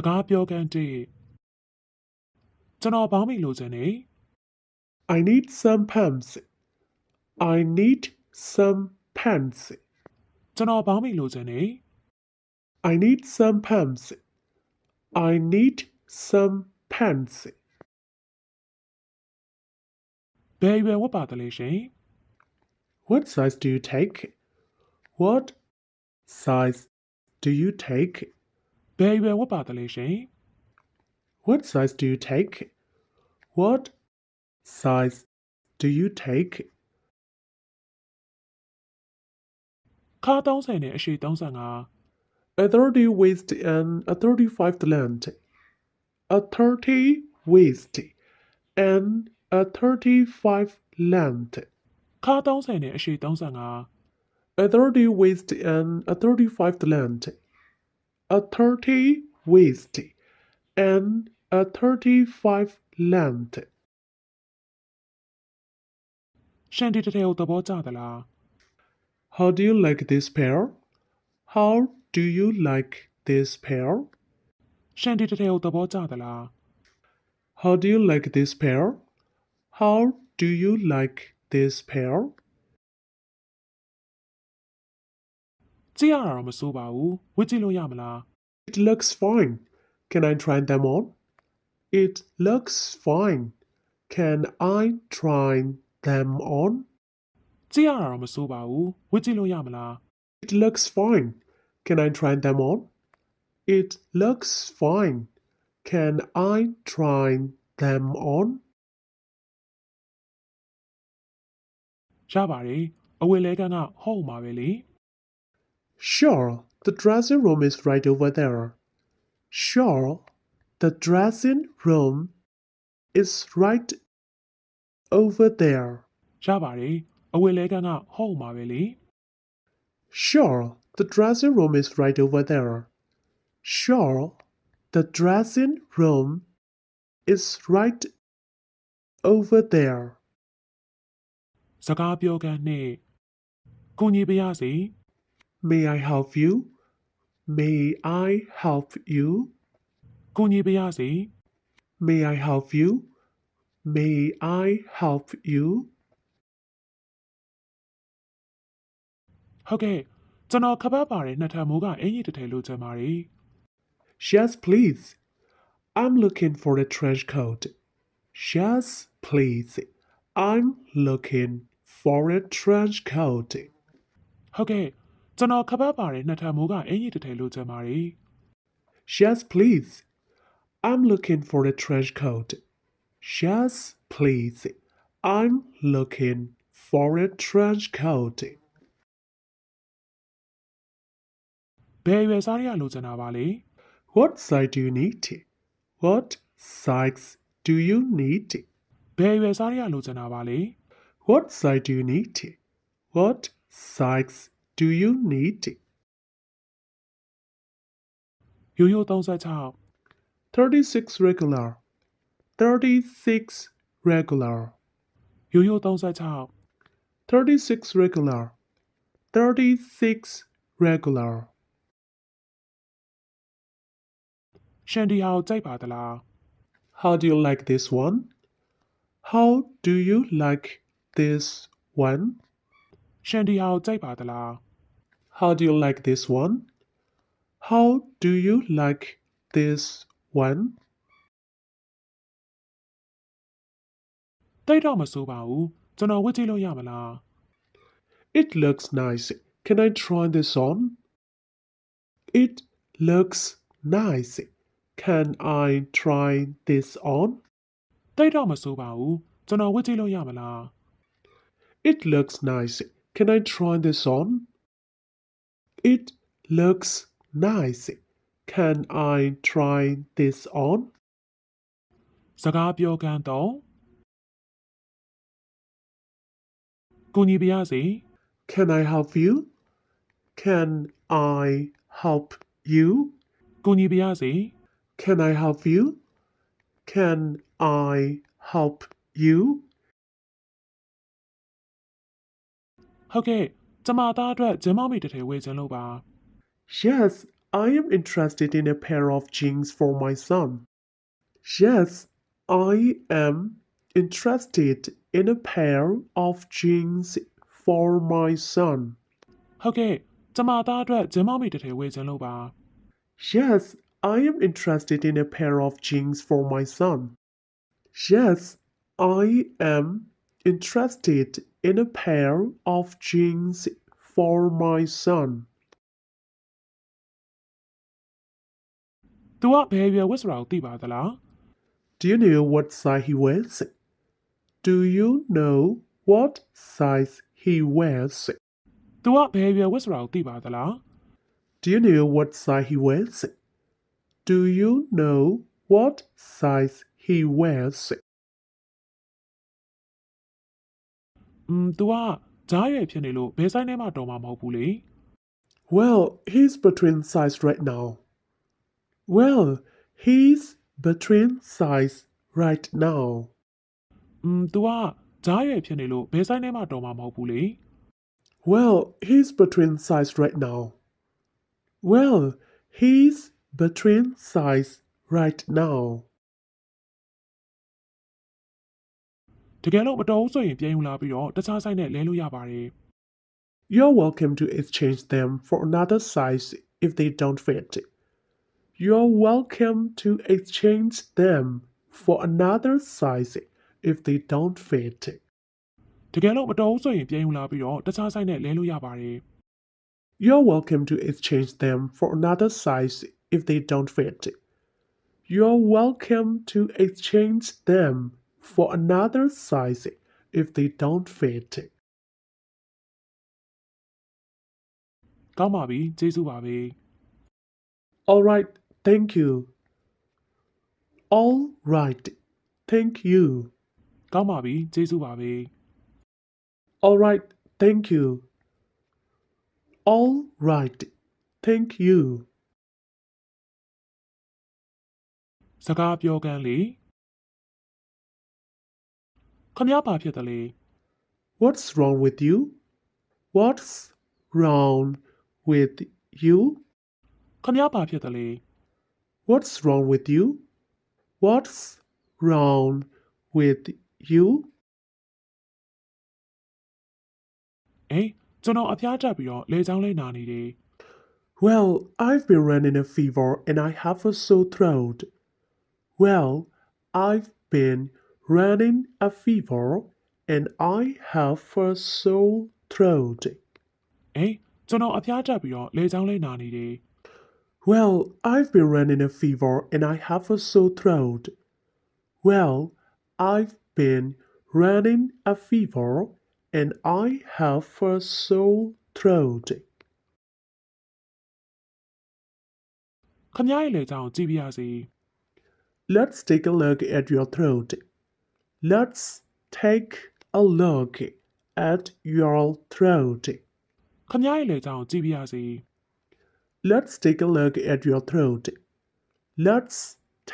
ကားပြောကန်တဲ့ကျွန်တော်ဘောင်းမီလိုချင်နေ I need some pants. I need some pants. ကျွန်တော်ဘောင်းမီလိုချင်နေ I need some pants. I need some pants. ဘယ်ရွယ်ဝတ်ပါသလဲရှင် What size do you take? What size do you take? ဘယ်ရွယ်ဝတ်ပါသလဲရှင် What size do you take? What size do you take? ခါ30နဲ့အရှည်35 A 30 waist and a 35 length. A 30 waist and a 35 length. ခါ30နဲ့အရှည်35 A 30 waist and a 35 length. A 30 waist and a 35 length. ရှင်ဒီတစ်ထည်ကိုသဘောကျသလား How do you like this pair? How do you like this pair? ရှင်ဒီတစ်ထည်ကိုသဘောကျသလား How do you like this pair? How do you like this pair? ကြည့်ရတာတော့မဆိုးပါဘူးဝတ်ကြည့်လို့ရမလား It looks fine. Can I try them on? It looks fine. Can I try them on? ကြည့်ရတာတော့မဆိုးပါဘူးဝတ်ကြည့်လို့ရမလား It looks fine. Can I try them on? It looks fine. Can I try them on? ရပါတယ်အဝတ်လဲကန်းကဟုတ်မှာပဲလေ Sure, the dressing room is right over there. Sure, the dressing room is right over there. ရပါတယ်အဝတ်လဲကန်းကဟုတ်မှာပဲလေ Sure, the dressing room is right over there. Sure, the dressing room is right over there. စကားပြောကန်နဲ့ကုညီပါရစေ May I help you? May I help you? ကုညီပါရစေ May I help you? May I help you? ဟုတ်ကဲ့ကျွန်တော်ခပတ်ပါတယ်နှစ်ထပ်မိုးကအင်ကြီးတစ်ထည်လိုချင်ပါတယ် Yes, please. I'm looking for a trench coat. Yes, please. I'm looking for a trench coat. ဟုတ်ကဲ့ကျွန်တော်ခပတ်ပါတယ်နှစ်ထပ်မိုးကအင်ကြီးတစ်ထည်လိုချင်ပါတယ် Yes, please. I'm looking for a trench coat. Yes, please. I'm looking for a trench coat. ဘယ်ရွယ်စားရလိုချင်တာပါလဲ What size do you need? What size do you need? ဘယ်ရွယ်စားရလိုချင်တာပါလဲ What size do you need? What size do you need? ရိုးရိုး36 36 regular. 36 regular. ရိုးရိုး36 36 regular. 36 regular. ရှင်ဒီဟာကိုကြိုက်ပါသလား How do you like this one? How do you like this one? ရှင်ဒီဟာကိုကြိုက်ပါသလား How do you like this one? How do you like this one? တိတ်တော့မဆိုးပါဘူးကျွန်တော်ဝတ်ကြည့်လို့ရမလား It looks nice. Can I try this on? It looks nice. Can I try this on? တိတ်တော့မဆိုးပါဘူးကျွန်တော်ဝတ်ကြည့်လို့ရမလား It looks nice. Can I try this on? It looks nice. Can I try this on? စကားပြောကန်တော့ကုညီပါရစေ Can I help you? Can I help you? ကုညီပါရစေ Can I help you? Can I help you? ဟုတ်ကဲ့ကျမသားအတွက်ဂျင်းမောက်မီတစ်ထည်ဝယ်ခြင်းလို့ပါ Yes, I am interested in a pair of jeans for my son. Yes, I am interested in a pair of jeans for my son. ဟုတ်ကဲ့ကျမသားအတွက်ဂျင်းမောက်မီတစ်ထည်ဝယ်ခြင်းလို့ပါ Yes, I am interested in a pair of jeans for my son. Yes, I am interested in a pair of jeans for my son. तू ကဘယ်ရွယ်ဝတ်ဆိုတာကိုသိပါသလား Do you know what size he wears? Do you know what size he wears? तू ကဘယ်ရွယ်ဝတ်ဆိုတာကိုသိပါသလား Do you know what size he wears? Do you know what size he wears? तू ကဂျားရွယ်ဖြစ်နေလို့ဘယ်ဆိုင်ထဲမှာတော်မှာမဟုတ်ဘူးလေ Well, he's between size right now. Well, he's between size right now. तू ကဂျားရွယ်ဖြစ်နေလို့ဘယ်ဆိုင်ထဲမှာတော်မှာမဟုတ်ဘူးလေ Well, he's between size right now. Well, he's between size right now. တကယ်လို့မတော်ဘူးဆိုရင်ပြန်ယူလာပြီးတော့တခြားဆိုင်နဲ့လဲလို့ရပါတယ် You're welcome to exchange them for another size if they don't fit. You're welcome to exchange them for another size if they don't fit. တကယ်လို့မတော်ဘူးဆိုရင်ပြန်ယူလာပြီးတော့တခြားဆိုင်နဲ့လဲလို့ရပါတယ် You're welcome to exchange them for another size if they don't fit. You're welcome to exchange them for another size if they don't fit. ကောင်းပါပြီကျေးဇူးပါပဲ All right, thank you. All right, thank you. ကောင်းပါပြီကျေးဇူးပါပဲ All right, thank you. All right, thank you. စကားပြောကန်းလေခမရပါဖြစ်တယ်လေ What's wrong with you? What's wrong with you? ခမရပါဖြစ်တယ်လေ What's wrong with you? What's wrong with you? အေးကျွန်တော်အဖျားတက်ပြီးတော့လေချောင်းလေးနာနေတယ် Well, I've been running a fever and I have a sore throat. Well, I've been running a fever and I have a sore throat. အေးကျွန်တော်အဖျားတက်ပြီးတော့လေချောင်းလေးနာနေတယ် Well, I've been running a fever and I have a sore throat. Well, I've been running a fever and I have a sore throat. ခမရရဲ့လေချောင်းကြည့်ပြရစီ Let's take a look at your throat. Let's take a look at your throat. ခမရရဲ့လေချောင်းကြည့်ပြရစီ Let's take a look at your throat. Let's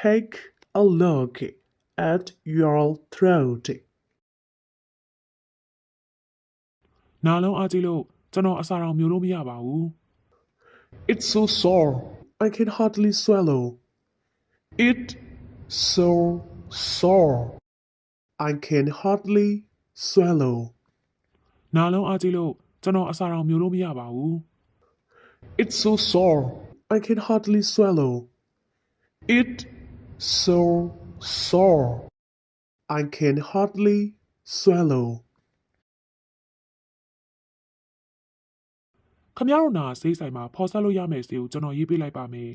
take a look at your throat. နာလုံးအားကြည့်လို့ကျွန်တော်အစာတော်မျိုးလို့မရပါဘူး It's so sore. I can hardly swallow. It's so sore. I can hardly swallow. နာလုံးအားကြည့်လို့ကျွန်တော်အစာတော်မျိုးလို့မရပါဘူး It's so sore. I can hardly swallow. It's so sore. I can hardly swallow. ခမရတို့နာဆေးဆိုင်မှာဖော်ဆက်လို့ရမယ်စီကိုကျွန်တော်ရေးပေးလိုက်ပါမယ်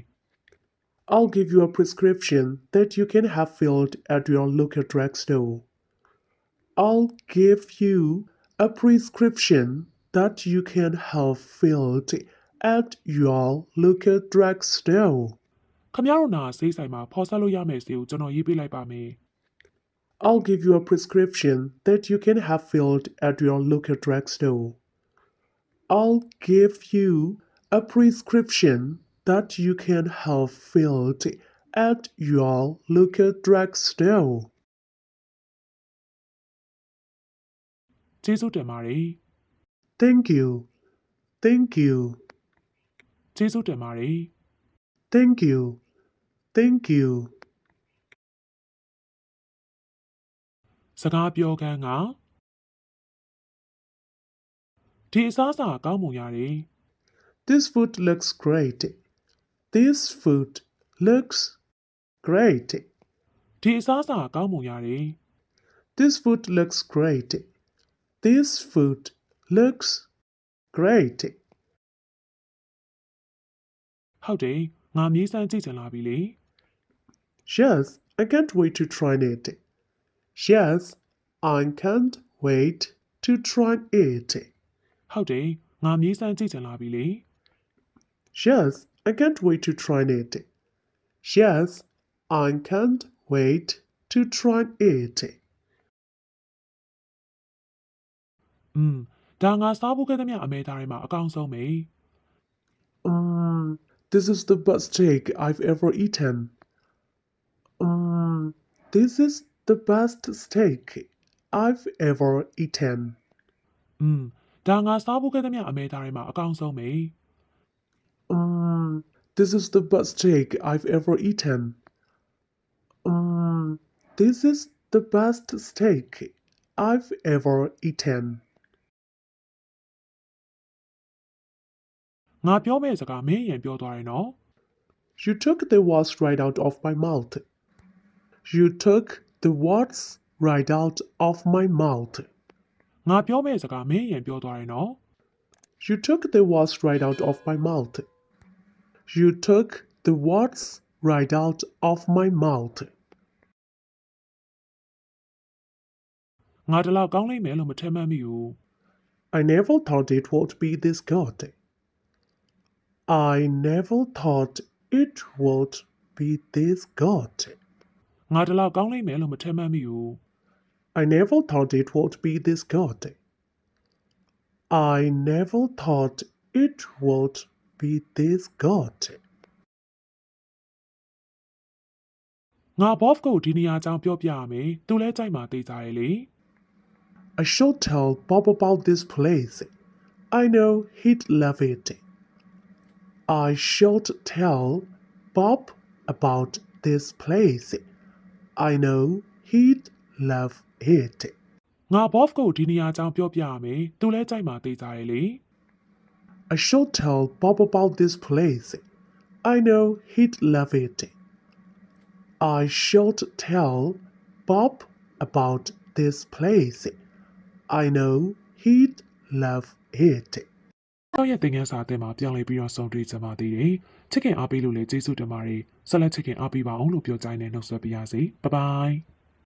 I'll give you a prescription that you can have filled at your local drugstore. I'll give you a prescription that you can have filled at your local drugstore. ခမရတို့နာဆေးဆိုင်မှာဖော်ဆက်လို့ရမယ်စီကိုကျွန်တော်ရေးပေးလိုက်ပါမယ် I'll give you a prescription that you can have filled at your local drugstore. I'll give you a prescription that you can have filled at your local drugstore. ကျေးဇူးတင်ပါတယ် Thank you. Thank you. ကျေးဇူးတင်ပါတယ် Thank you. Thank you. စကားပြောခန်းကဒီအစားအစာကောင်းပုံရတယ် This food looks great. This food looks great. ဒီအစားအစာကောင်းပုံရတယ် This food looks great. This food looks great. ဟုတ်တယ်ငါမြေးစမ်းကြည့်ချင်လာပြီလေ Yes, I can't wait to try it. Yes, I can't wait to try it. ဟုတ်တယ်ငါမြေးစမ်းကြည့်ချင်လာပြီလေ Yes, I can't wait to try it. Yes, I can't wait to try it. ဒါငါစားဖို့ခဲ့သမျှအမေသားတွေမှာအကောင်းဆုံးပဲ This is the best steak I've ever eaten. This is the best steak I've ever eaten. ဒါငါစားဖို့ခဲ့သမျှအမေသားတွေမှာအကောင်းဆုံးပဲ This is the best steak I've ever eaten. This is the best steak I've ever eaten. ငါပြောမယ့်စကားမင်းရင်ပြောသွားတယ်နော် You took the words right out of my mouth. You took the words right out of my mouth. ငါပြောမယ့်စကားမင်းရင်ပြောသွားတယ်နော် You took the words right out of my mouth. You took the words right out of my mouth. ငါတလောက်ကောင်းလိမ့်မယ်လို့မထင်မှတ်မိဘူး I never thought it would be this good. I never thought it would be this good. ငါတလောက်ကောင်းလိမ့်မယ်လို့မထင်မှတ်မိဘူး I never thought it would be this good. I never thought it would be this good. ငါ Bob ကိုဒီနေရာအကြောင်းပြောပြရမယ်သူလဲကြိုက်မှသိကြရဲ့လေ I should tell Bob about this place. I know he'd love it. I should tell Bob about this place. I know he'd love it. ငါ Bob ကိုဒီနေရာအကြောင်းပြောပြရမယ်သူလဲကြိုက်မှသိကြရဲ့လေ I should tell Bob about this place. I know he'd love it. I should tell Bob about this place. I know he'd love it. နောက်ရက်သင်ခန်းစာအသစ်မှာပြောင်းလဲပြီးတော့ဆုံတွေ့ကြပါသေးတယ်ချစ်ခင်အားပေးလို့လည်းကျေးဇူးတင်ပါတယ်ဆက်လက်ချစ်ခင်အားပေးပါအောင်လို့ပြောကြိုင်းနဲ့နှုတ်ဆက်ပါရစေဘိုင်ဘိုင်